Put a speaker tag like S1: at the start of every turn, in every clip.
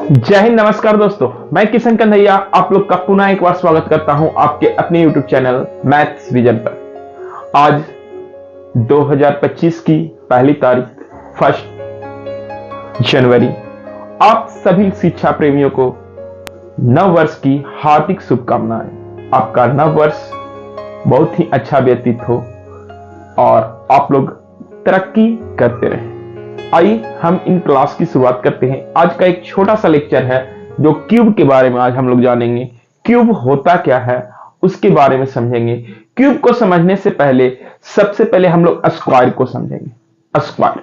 S1: जय हिंद, नमस्कार दोस्तों। मैं किशन कन्हैया आप लोग का पुनः एक बार स्वागत करता हूं आपके अपने YouTube चैनल मैथ्स विजन पर। आज 2025 की पहली तारीख 1 जनवरी, आप सभी शिक्षा प्रेमियों को नव वर्ष की हार्दिक शुभकामनाएं। आपका नव वर्ष बहुत ही अच्छा व्यतीत हो और आप लोग तरक्की करते रहें। आइए हम इन क्लास की शुरुआत करते हैं। आज का एक छोटा सा लेक्चर है जो क्यूब के बारे में आज हम लोग जानेंगे। क्यूब होता क्या है उसके बारे में समझेंगे। क्यूब को समझने से पहले सबसे पहले हम लोग स्क्वायर को समझेंगे। स्क्वायर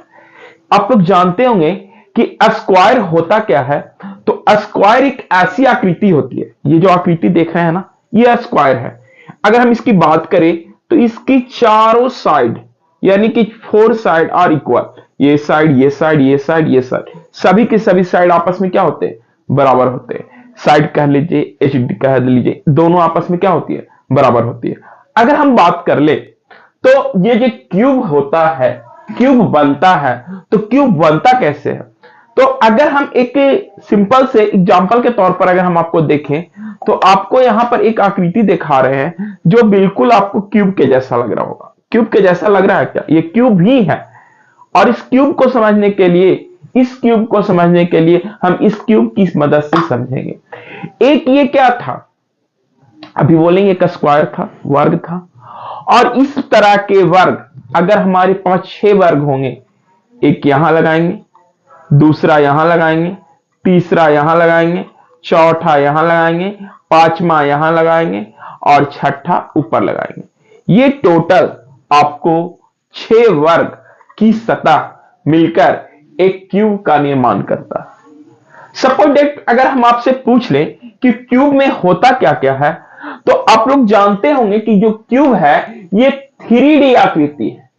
S1: आप लोग जानते होंगे कि स्क्वायर होता क्या है। तो स्क्वायर एक ऐसी आकृति होती है, ये जो आकृति देख रहे हैं ना, ये स्क्वायर है। अगर हम इसकी बात करें तो इसकी चारों साइड यानी कि 4 साइड आर इक्वल। ये साइड, ये साइड, ये साइड, ये साइड, सभी के सभी साइड आपस में क्या होते हैं? बराबर होते हैं। साइड कह लीजिए, एच कह लीजिए, दोनों आपस में क्या होती है? बराबर होती है। अगर हम बात कर ले तो ये जो क्यूब होता है, क्यूब बनता है, तो क्यूब बनता कैसे है? तो अगर हम एक सिंपल से एग्जांपल के तौर पर अगर हम आपको देखें तो आपको यहां पर एक आकृति दिखा रहे हैं जो बिल्कुल आपको क्यूब के जैसा लग रहा होगा। क्यूब के जैसा लग रहा है क्या? ये क्यूब ही है। और इस क्यूब को समझने के लिए हम इस क्यूब की मदद से समझेंगे। एक ये क्या था, अभी बोलेंगे एक स्क्वायर था, वर्ग था। और इस तरह के वर्ग अगर हमारे पास 6 वर्ग होंगे, एक यहां लगाएंगे, दूसरा यहां लगाएंगे, तीसरा यहां लगाएंगे, चौथा यहां लगाएंगे, पांचवा यहां लगाएंगे और छठा ऊपर लगाएंगे। ये टोटल आपको 6 वर्ग की सतह मिलकर एक क्यूब का निर्माण करता है। सपोज दैट अगर हम आपसे पूछ लें कि क्यूब में होता क्या क्या है, तो आप लोग जानते होंगे कि जो क्यूब है ये 3D आकृति है।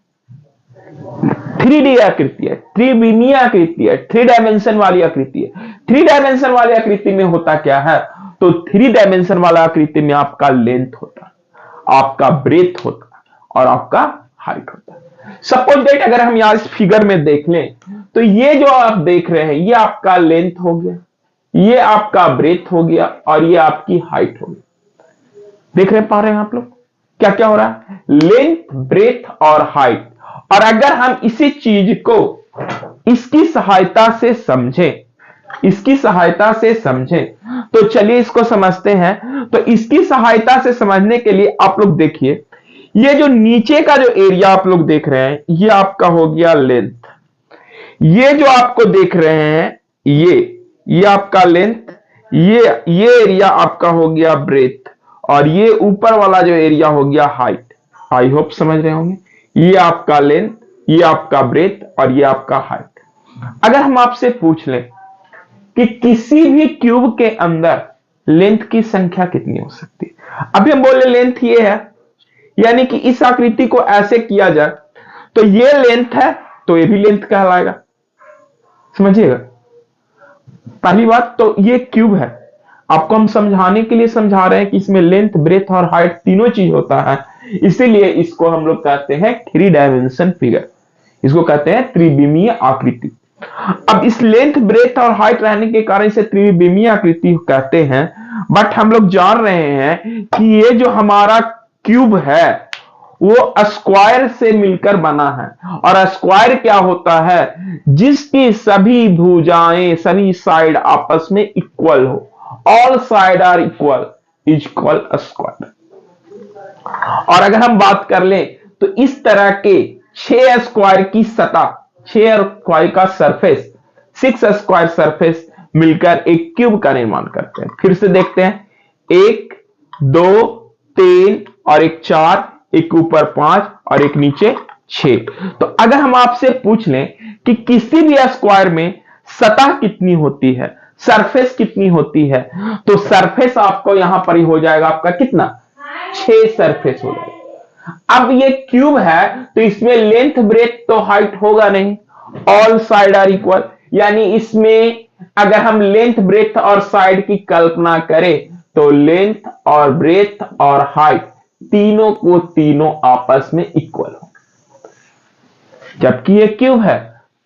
S1: 3D आकृति है, त्रिविमीय आकृति है, 3 डायमेंशन वाली आकृति है। 3 डायमेंशन वाली आकृति में होता क्या है? तो 3 डायमेंशन वाला आकृति में आपका लेंथ होता है, आपका ब्रेथ होता है और आपका हाइट होता है। सपोज दैट अगर हम यहां इस फिगर में देख लें तो ये जो आप देख रहे हैं ये आपका लेंथ हो गया, ये आपका ब्रेथ हो गया और ये आपकी हाइट हो गई। देख रहे पा रहे हैं आप लोग क्या क्या हो रहा है? लेंथ, ब्रेथ और हाइट। और अगर हम इसी चीज को इसकी सहायता से समझें तो चलिए इसको समझते हैं। तो इसकी सहायता से समझने के लिए आप लोग देखिए, ये जो नीचे का जो एरिया आप लोग देख रहे हैं ये आपका हो गया लेंथ। ये जो आपको देख रहे हैं ये आपका लेंथ, ये एरिया आपका हो गया ब्रेथ और ये ऊपर वाला जो एरिया हो गया हाइट। आई होप समझ रहे होंगे। ये आपका लेंथ, ये आपका ब्रेथ और ये आपका हाइट। अगर हम आपसे पूछ लें कि किसी भी क्यूब के अंदर लेंथ की संख्या कितनी हो सकती है, अभी हम बोले लेंथ ये है, यानी कि इस आकृति को ऐसे किया जाए तो ये लेंथ है तो ये भी लेंथ कहलाएगा। समझिएगा, पहली बात तो ये क्यूब है। आपको हम समझाने के लिए समझा रहे हैं कि इसमें लेंथ, ब्रेथ और हाइट तीनों चीज होता है, इसीलिए इसको हम लोग कहते हैं 3 डायमेंशन फिगर, इसको कहते हैं त्रिविमीय आकृति। अब इस लेंथ, ब्रेथ और हाइट रहने के कारण इसे त्रिविमीय आकृति कहते हैं। बट हम लोग जान रहे हैं कि ये जो हमारा क्यूब है वो स्क्वायर से मिलकर बना है। और स्क्वायर क्या होता है? जिसकी सभी भुजाएं, सभी साइड आपस में इक्वल हो। All side are equal is called square. और अगर हम बात कर लें तो इस तरह के 6 स्क्वायर की सतह, 6 स्क्वायर का सरफेस, 6 स्क्वायर सरफेस मिलकर एक क्यूब का निर्माण करते हैं। फिर से देखते हैं, 1 2 3 और एक 4, एक ऊपर 5 और एक नीचे 6। तो अगर हम आपसे पूछ लें कि किसी भी स्क्वायर में सतह कितनी होती है, सरफेस कितनी होती है, तो सरफेस आपको यहां पर ही हो जाएगा आपका कितना? 6 सरफेस हो जाएगा। अब ये क्यूब है तो इसमें लेंथ, ब्रेथ तो हाइट होगा नहीं, ऑल साइड आर इक्वल, यानी इसमें अगर हम लेंथ, ब्रेथ और साइड की कल्पना करें तो लेंथ और ब्रेथ और हाइट तीनों को तीनों आपस में इक्वल हो। जबकि ये क्यूब है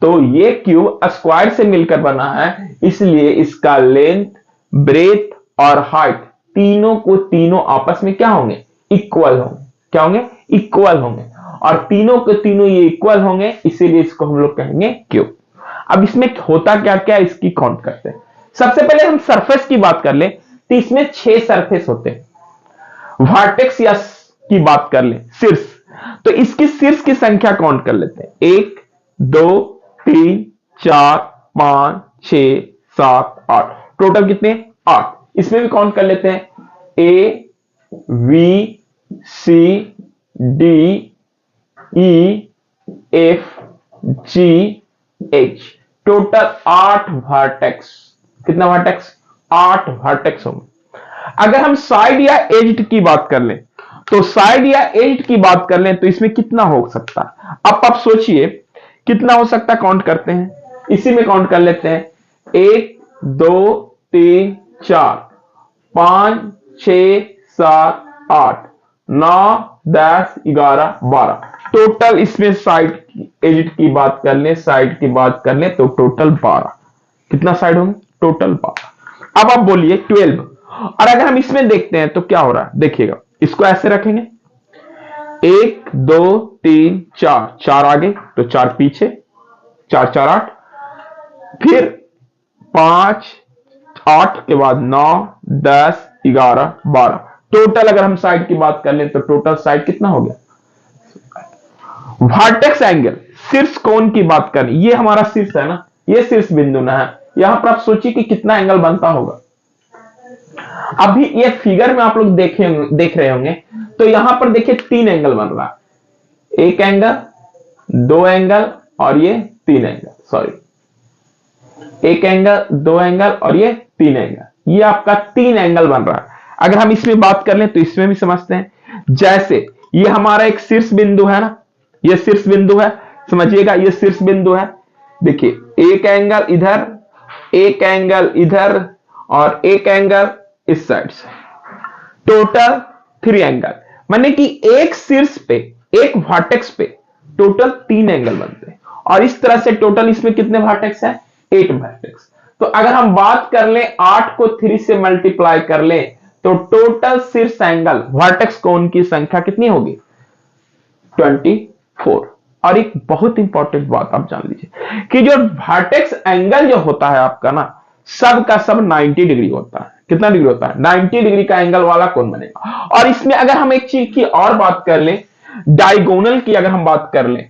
S1: तो ये क्यूब स्क्वायर से मिलकर बना है, इसलिए इसका लेंथ, ब्रेथ और हाइट तीनों आपस में क्या होंगे, इक्वल होंगे। क्या होंगे, इक्वल होंगे। और तीनों के तीनों ये इक्वल होंगे, इसीलिए इसको हम लोग कहेंगे क्यूब। अब इसमें होता क्या क्या, इसकी काउंट करते हैं। सबसे पहले हम सरफेस की बात कर ले, तो इसमें 6 सरफेस होते हैं। वर्टेक्स या की बात कर ले, शीर्ष, तो इसकी शीर्ष की संख्या काउंट कर लेते हैं। 1 2 3 4 5 6 7 8, टोटल कितने, 8। इसमें भी काउंट कर लेते हैं, A B C D E F G H, total 8 vertex. कितना वर्टेक्स, 8 वर्टेक्स होंगे। अगर हम साइड या एज की बात कर लें, तो साइड या एज की बात कर लें तो इसमें कितना हो सकता है, अब आप सोचिए कितना हो सकता है, काउंट करते हैं। इसी में काउंट कर लेते हैं, 1 2 3 4 5 6 7 8 9 10 11 12, टोटल इसमें साइड की एज की बात कर लें, साइड की बात कर लें तो टोटल 12। कितना साइड होंगे, टोटल 12। अब आप बोलिए 12। और अगर हम इसमें देखते हैं तो क्या हो रहा है, देखिएगा, इसको ऐसे रखेंगे, 1 2 3 4, 4 आगे तो 4 पीछे, 4 4 8, फिर 5 8 के बाद 9 10 11 12, टोटल अगर हम साइड की बात कर लें तो टोटल साइड कितना हो गया। वर्टेक्स एंगल, शीर्ष कोण की बात करें, ये हमारा शीर्ष है ना, ये शीर्ष बिंदु ना है, यहां पर आप सोचिए कि कितना एंगल बनता होगा। अभी ये फिगर में आप लोग देख रहे होंगे, तो यहां पर देखिए 3 एंगल बन रहा है, 1 एंगल, 2 एंगल और ये 3 एंगल, सॉरी 1 एंगल, 2 एंगल और ये 3 एंगल, ये आपका 3 एंगल बन रहा है। अगर हम इसमें बात कर लें तो इसमें भी समझते हैं, जैसे ये हमारा एक शीर्ष बिंदु है ना, ये शीर्ष बिंदु है, समझिएगा ये शीर्ष बिंदु है। देखिए 1 एंगल इधर, 1 एंगल इधर और 1 एंगल इस साइड से, टोटल 3 एंगल, माने कि एक शीर्ष पे, एक वर्टेक्स पे टोटल 3 एंगल बनते हैं। और इस तरह से टोटल इसमें कितने वर्टेक्स है, 8 वर्टेक्स। तो अगर हम बात कर लें 8 को 3 से मल्टीप्लाई कर लें तो टोटल शीर्ष एंगल, वर्टेक्स कोण की संख्या कितनी होगी, 24। और एक बहुत इंपॉर्टेंट बात आप जान लीजिए कि जो वर्टेक्स एंगल जो होता है आपका ना, सब का सब 90 डिग्री होता है। कितना डिग्री होता है, 90 डिग्री का एंगल वाला कोण बनेगा। और इसमें अगर हम एक चीज की और बात कर लें, डायगोनल की अगर हम बात कर लें,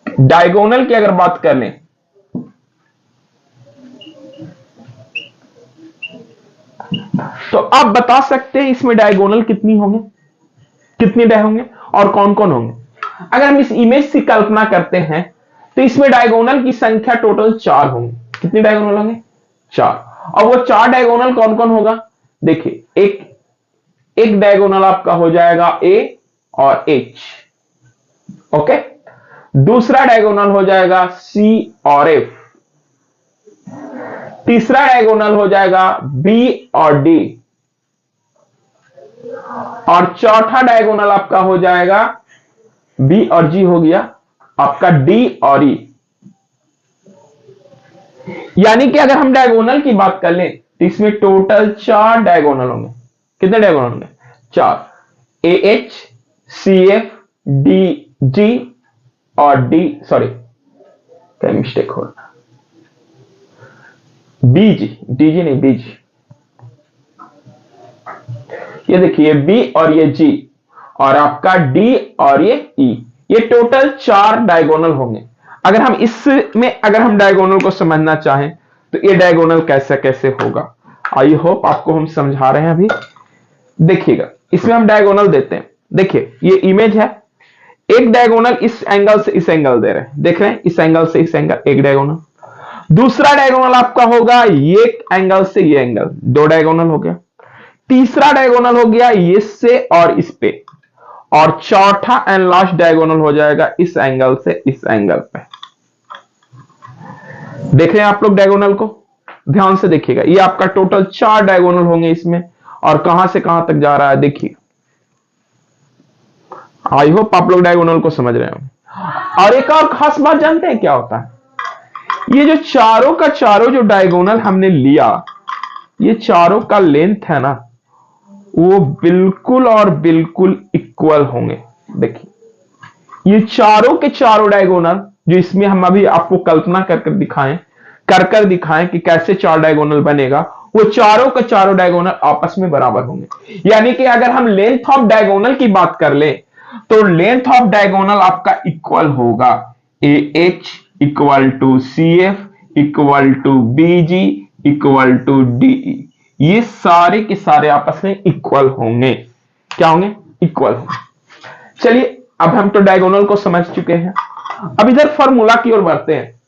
S1: डायगोनल की अगर बात कर लें, तो आप बता सकते हैं इसमें डायगोनल कितनी होंगे, कितने डाय होंगे और कौन कौन होंगे। अगर हम इस इमेज की कल्पना करते हैं तो इसमें डायगोनल की संख्या टोटल 4 होंगे। कितने डायगोनल होंगे, 4। और वो 4 डायगोनल कौन कौन होगा, देखिए एक डायगोनल आपका हो जाएगा ए और एच, ओके। दूसरा डायगोनल हो जाएगा सी और एफ, तीसरा डायगोनल हो जाएगा बी और डी, और चौथा डायगोनल आपका हो जाएगा बी और जी, हो गया आपका डी और ई। यानी कि अगर हम डायगोनल की बात कर लें तो इसमें टोटल 4 डायगोनल होंगे। कितने डायगोनल होंगे, 4, A H C F D G और डी, सॉरी क्या मिस्टेक हो रहा, बीजी, डीजी नहीं बीजी, ये देखिए बी और ये जी और आपका डी और ये ई, ये टोटल 4 डायगोनल होंगे। अगर हम इसमें अगर हम डायगोनल को समझना चाहें तो ये डायगोनल कैसे कैसे होगा, आई होप आपको हम समझा रहे हैं। अभी देखिएगा, इसमें हम डायगोनल देते हैं, देखिए ये इमेज है, एक डायगोनल इस एंगल से इस एंगल दे रहे हैं, देख रहे हैं इस एंगल से इस एंगल, एक डायगोनल। दूसरा डायगोनल आपका होगा ये एंगल से ये एंगल, 2 डायगोनल हो गया। तीसरा डायगोनल हो गया इससे और इस पे, और चौथा एंड लास्ट डायगोनल हो जाएगा इस एंगल से इस एंगल पे। देख रहे हैं आप लोग डायगोनल को, ध्यान से देखिएगा, ये आपका टोटल 4 डायगोनल होंगे इसमें, और कहां से कहां तक जा रहा है देखिए। आई होप आप लोग डायगोनल को समझ रहे हो। और एक और खास बात जानते हैं क्या होता है, ये जो चारों का चारों जो डायगोनल हमने लिया, ये चारों का लेंथ है ना, वो बिल्कुल और बिल्कुल इक्वल होंगे। देखिए ये चारों के चारों डायगोनल जो इसमें हम अभी आपको कल्पना कर दिखाएं कि कैसे चार डायगोनल बनेगा, वो चारों के चारों डायगोनल आपस में बराबर होंगे। यानी कि अगर हम लेंथ ऑफ डायगोनल की बात कर ले तो लेंथ ऑफ डायगोनल आपका इक्वल होगा A H equal to C F equal to B G equal to D. ये सारे के सारे आपस में इक्वल होंगे। क्या होंगे? इक्वल होंगे। चलिए अब हम तो डायगोनल को समझ चुके हैं, अब इधर फॉर्मूला की ओर बढ़ते हैं।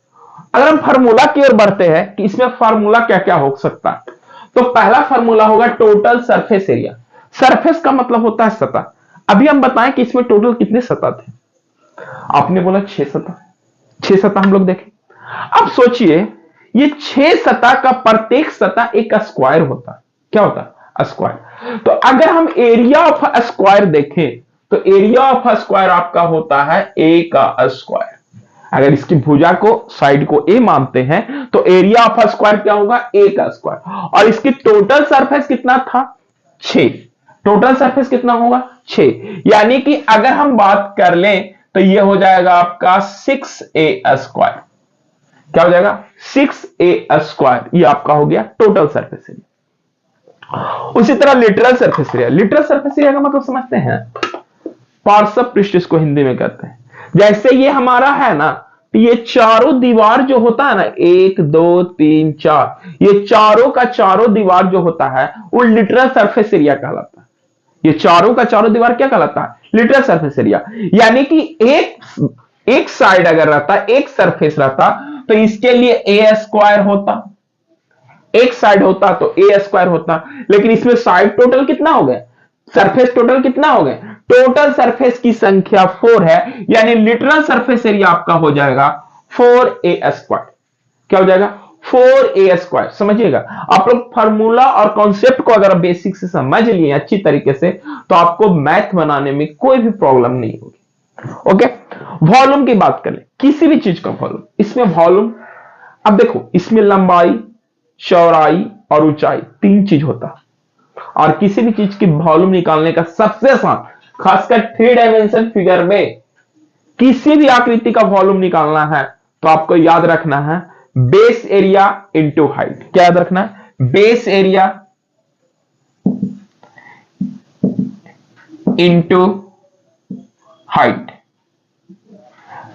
S1: अगर हम फार्मूला की ओर बढ़ते हैं कि इसमें फार्मूला क्या क्या हो सकता है, तो पहला फार्मूला होगा टोटल सरफेस एरिया। सरफेस का मतलब होता है सतह। अभी हम बताएं कि इसमें टोटल कितने सतह थे। आपने बोला 6 सतह, 6 सतह हम लोग देखें। अब सोचिए ये 6 सतह का प्रत्येक सतह एक स्क्वायर होता है। क्या होता है? स्क्वायर। तो अगर हम एरिया ऑफ स्क्वायर देखें तो एरिया ऑफ स्क्वायर आपका होता है ए का स्क्वायर। अगर इसकी भुजा को साइड को ए मानते हैं तो एरिया ऑफ स्क्वायर क्या होगा? ए का स्क्वायर। और इसकी टोटल सरफेस कितना था? 6। टोटल सरफेस कितना होगा? 6। यानी कि अगर हम बात कर लें तो ये हो जाएगा आपका 6a स्क्वायर। क्या हो जाएगा? 6a square. ये आपका हो गया टोटल सरफेस एरिया। उसी तरह literal surface area. Literal surface area का मतलब समझते हैं? पार्श्व पृष्ठ इसको हिंदी में कहते हैं। जैसे ये हमारा है ना, तो ये चारों दीवार जो होता है ना, 1 2 3 4, ये चारों का चारों दीवार जो होता है वो लिटरल सरफेस एरिया कहलाता है। ये चारों का चारों दीवार क्या कहलाता है? Literal surface area. यानी कि एक साइड अगर रहता, एक सरफेस रहता तो इसके लिए ए स्क्वायर होता, एक साइड होता तो ए स्क्वायर होता। लेकिन इसमें साइड टोटल कितना हो गए? सरफेस टोटल कितना हो गए? टोटल सरफेस की संख्या 4 है, यानी लिटरल सरफेस एरिया आपका हो जाएगा 4a स्क्वायर। क्या हो जाएगा? 4a square. समझिएगा, आप लोग फार्मूला और कॉन्सेप्ट को अगर बेसिक से समझ लिए अच्छी तरीके से तो आपको मैथ बनाने में कोई भी प्रॉब्लम नहीं होगी। ओके, वॉल्यूम की बात करें, किसी भी चीज का वॉल्यूम। इसमें वॉल्यूम, अब देखो इसमें लंबाई, चौड़ाई और ऊंचाई 3 चीज होता है। और किसी भी चीज की वॉल्यूम निकालने का सबसे आसान, खासकर 3 डायमेंशन फिगर में किसी भी आकृति का वॉल्यूम निकालना है तो आपको याद रखना है बेस एरिया इंटू हाइट। क्या याद रखना है? Base area into height.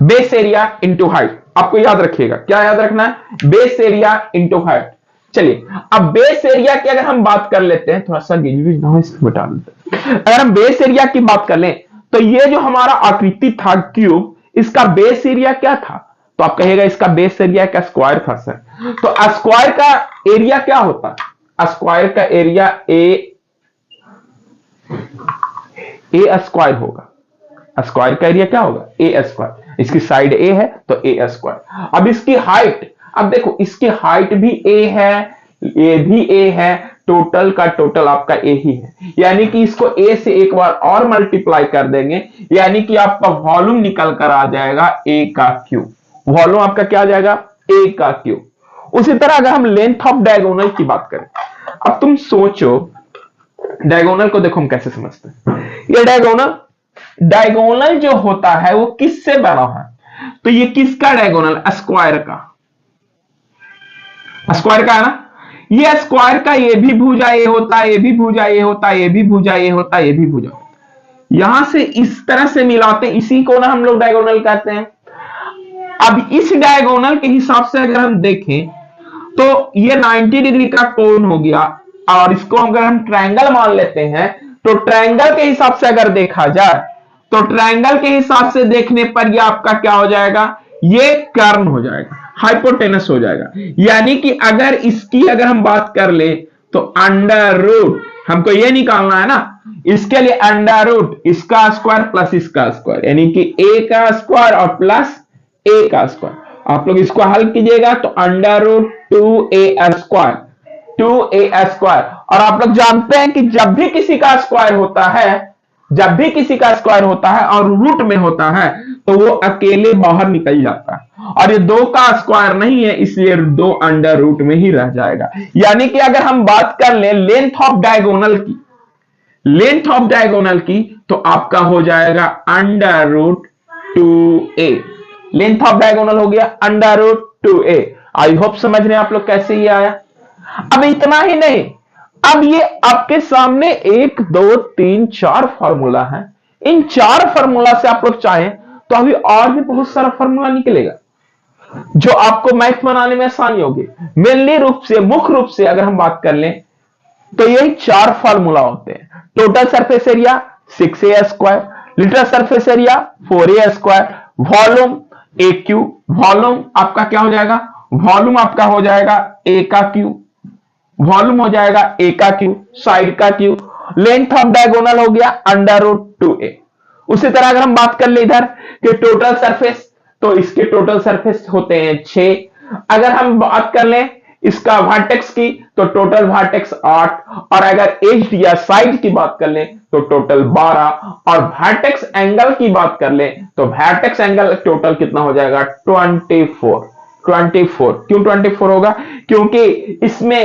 S1: Base area into height आपको याद रखिएगा। क्या याद रखना है? Base area into height. चलिए अब बेस एरिया की अगर हम बात कर लेते हैं, थोड़ा सा गिजबिज ना हो इसको बता देते हैं। अगर हम बेस एरिया की बात कर लें तो ये जो हमारा आकृति था क्यूब, इसका बेस एरिया क्या था? तो आप कहिएगा इसका बेस एरिया का स्क्वायर था सर। तो स्क्वायर का एरिया क्या होता? स्क्वायर का एरिया ए स्क्वायर होगा। स्क्वायर का एरिया क्या होगा? ए स्क्वायर। इसकी साइड ए है तो ए स्क्वायर। अब इसकी हाइट, अब देखो इसकी हाइट भी ए है, ये भी ए है, टोटल का टोटल आपका ए ही है। यानी कि इसको ए से एक बार और मल्टीप्लाई कर देंगे, यानी कि आपका वॉल्यूम निकल कर आ जाएगा ए का क्यूब। वॉल्यूम आपका क्या आ जाएगा? ए का क्यूब। उसी तरह अगर हम लेंथ ऑफ डायगोनल की बात करें, अब तुम सोचो डायगोनल को देखो हम कैसे समझते हैं। ये डायगोनल जो होता है वो किससे बना है? तो ये किसका डायगोनल? स्क्वायर का। स्क्वायर का है ना, ये स्क्वायर का ये भी भुजा ये होता है, ये भी भुजा ये होता है, ये भी भुजा ये होता है, ये भी भुजा। यहां से इस तरह से मिलाते हैं, इसी को ना हम लोग डायगोनल कहते हैं। अब इस डायगोनल के हिसाब से अगर हम देखें तो ये 90 डिग्री का कोण हो गया, और इसको अगर हम ट्रायंगल मान लेते हैं तो ट्रायंगल के हिसाब से अगर देखा जाए तो ट्रायंगल के हिसाब से देखने पर ये आपका क्या हो जाएगा? ये कर्न हो जाएगा, हाइपोटेनस हो जाएगा। यानी कि अगर इसकी अगर हम बात कर ले तो अंडर रूट, हमको ये निकालना है ना, इसके लिए अंडर रूट इसका स्क्वायर प्लस इसका स्क्वायर, यानी कि ए का स्क्वायर और प्लस ए का स्क्वायर। आप लोग इसको हल कीजिएगा तो under root 2a square, 2a square. और आप लोग जानते हैं कि जब भी किसी का स्क्वायर होता है, जब भी किसी का स्क्वायर होता है और रूट में होता है तो वो अकेले बाहर निकल जाता है, और ये 2 का स्क्वायर नहीं है, इसलिए 2 अंडर रूट में ही रह जाएगा। यानी कि अगर हम बात कर ले लेंथ ऑफ डायगोनल की, लेंथ ऑफ डायगोनल की, तो आपका हो जाएगा under root 2a। Length of diagonal हो गया under root 2a। I hope समझ रहे हैं आप लोग कैसे ये आया। अब इतना ही नहीं, अब ये आपके सामने 1 2 3 4 फार्मूला है। इन 4 फार्मूला से आप लोग चाहें तो अभी और भी बहुत सारा फार्मूला निकलेगा जो आपको मैथ बनाने में आसानी होगी। मेनली रूप से, मुख्य रूप से अगर हम बात कर लें तो यही 4 फार्मूला होते हैं। Total surface area 6a square, literal surface area 4a square, volume AQ, volume आपका क्या हो जाएगा, वॉल्यूम आपका हो जाएगा A का Q, वॉल्यूम हो जाएगा A का Q, साइड का Q, लेंथ ऑफ डायगोनल हो गया अंडर रूट 2a। उसी तरह अगर हम बात कर ले इधर कि टोटल सरफेस, तो इसके टोटल सरफेस होते हैं 6। अगर हम बात कर लें इसका वर्टेक्स की, तो टोटल वर्टेक्स 8, और अगर एज या साइड की बात कर लें तो टोटल 12, और वर्टेक्स एंगल की बात कर लें तो वर्टेक्स एंगल टोटल कितना हो जाएगा 24। 24 क्यों 24 होगा, क्योंकि इसमें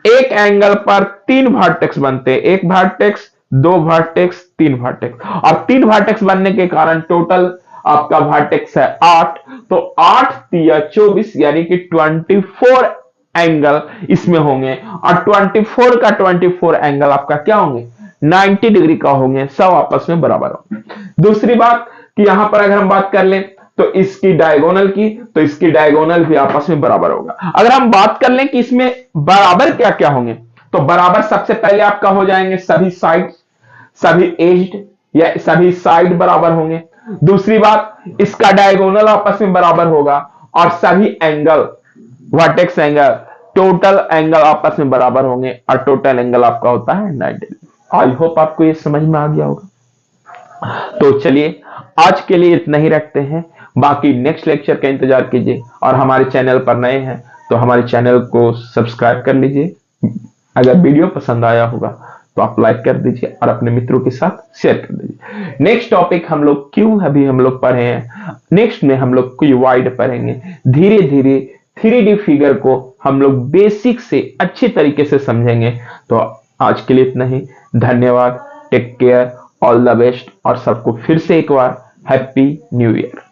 S1: एक एंगल पर 3 वर्टेक्स बनते हैं, एक वर्टेक्स, 2 वर्टेक्स, 3 वर्टेक्स, और 3 वर्टेक्स बनने के कारण टोटल आपका वर्टेक्स है 8। तो 8 या 24 यानी कि 24 एंगल इसमें होंगे, और 24 का 24 एंगल आपका क्या होंगे 90 डिग्री का होंगे, सब आपस में बराबर होंगे। दूसरी बात कि यहां पर अगर हम बात कर लें तो इसकी डायगोनल की, तो इसकी डायगोनल भी आपस में बराबर होगा। अगर हम बात कर लें कि इसमें बराबर क्या क्या होंगे, तो बराबर सबसे पहले आपका हो जाएंगे सभी साइड, सभी एज्ड या सभी साइड बराबर होंगे। दूसरी बात इसका डायगोनल आपस में बराबर होगा, और सभी angle, vertex angle, total angle आपस में बराबर होंगे, और टोटल एंगल आपका होता है 90 डिग्री। आई होप आपको ये समझ में आ गया होगा। तो चलिए आज के लिए इतना ही रखते हैं, बाकी नेक्स्ट लेक्चर का इंतजार कीजिए, और हमारे चैनल पर नए हैं तो हमारे चैनल को सब्सक्राइब कर लीजिए। अगर वीडियो पसंद आया होगा तो आप लाइक कर दीजिए और अपने मित्रों के साथ शेयर कर दीजिए। नेक्स्ट टॉपिक हम लोग क्यों अभी हम लोग पढ़े हैं, नेक्स्ट में हम लोग क्यूबॉइड पढ़ेंगे। धीरे धीरे 3D फिगर को हम लोग बेसिक से अच्छे तरीके से समझेंगे। तो आज के लिए इतना ही, धन्यवाद, take care, all the best, और सबको फिर से एक बार हैप्पी न्यू ईयर।